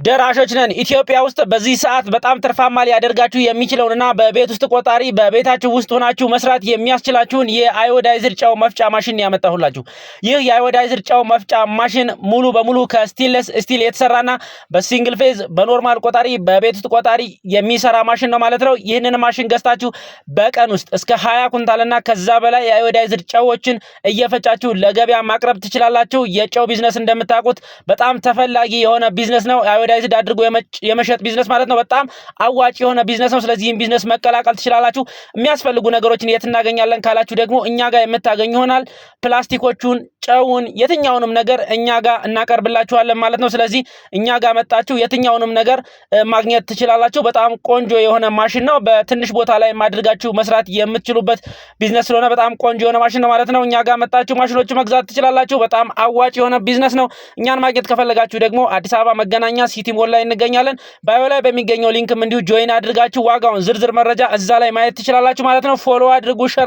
ደራሾች ነን። ኢትዮጵያ ውስጥ በዚህ ሰዓት በጣም ትርፋማ ሊያደርጋችሁ የሚችለውንና በቤት ውስጥ ቆጣሪ በቤታችሁ ውስጥ ሆናችሁ መስራት የሚያስችላችሁን የአዮዳይዝድ ጨው መፍጫ ማሽን ያመጣሁላችሁ። ይህ የአዮዳይዝድ ጨው መፍጫ ማሽን ሙሉ በሙሉ ከስቴንለስ ስቲል የተሰራና በሲንግል ፌዝ በኖርማል ቆጣሪ በቤት ውስጥ ቆጣሪ የሚሰራ ማሽን ነው ማለት ነው። ይህንን ማሽን ገዝታችሁ በቀን ውስጥ እስከ 20 ኩንታልና ከዛ በላይ የአዮዳይዝድ ጨዎችን እየፈጫችሁ ለገበያ ማቅረብ ትችላላችሁ። የጨው ቢዝነስ እንደምታውቁት በጣም ተፈላጊ የሆነ ቢዝነስ ነው። አዮዳይዝድ አድርጎ የመሸጥ ቢዝነስ ማለት ነው። በጣም አዋጭ የሆነ ቢዝነስ ነው። ስለዚህ ይህን ቢዝነስ መቀላቀል ትችላላችሁ። የሚያስፈልጉ ነገሮችን የት እናገኛለን ካላችሁ ደግሞ እኛ ጋር የምታገኙ ይሆናል። ፕላስቲኮቹን፣ ጨውን፣ የትኛውንም ነገር እኛ ጋር እናቀርብላችኋለን ማለት ነው። ስለዚህ እኛ ጋር መጣችሁ የትኛውንም ነገር ማግኘት ትችላላችሁ። በጣም ቆንጆ የሆነ ማሽን ነው። በትንሽ ቦታ ላይ ማድረጋችሁ መስራት የምትችሉበት ቢዝነስ ስለሆነ በጣም ቆንጆ የሆነ ማሽን ነው ማለት ነው። እኛ ጋር መጣችሁ ማሽኖቹ መግዛት ትችላላችሁ። በጣም አዋጭ የሆነ ቢዝነስ ነው። እኛን ማግኘት ከፈለጋችሁ ደግሞ አዲስ አበባ መገናኛ ሲቲ ሞል ላይ እንገኛለን። ባዮ ላይ በሚገኘው ሊንክም እንዲሁ ጆይን አድርጋችሁ ዋጋውን ዝርዝር መረጃ እዛ ላይ ማየት ትችላላችሁ ማለት ነው። ፎሎ አድርጉ፣ ሸራ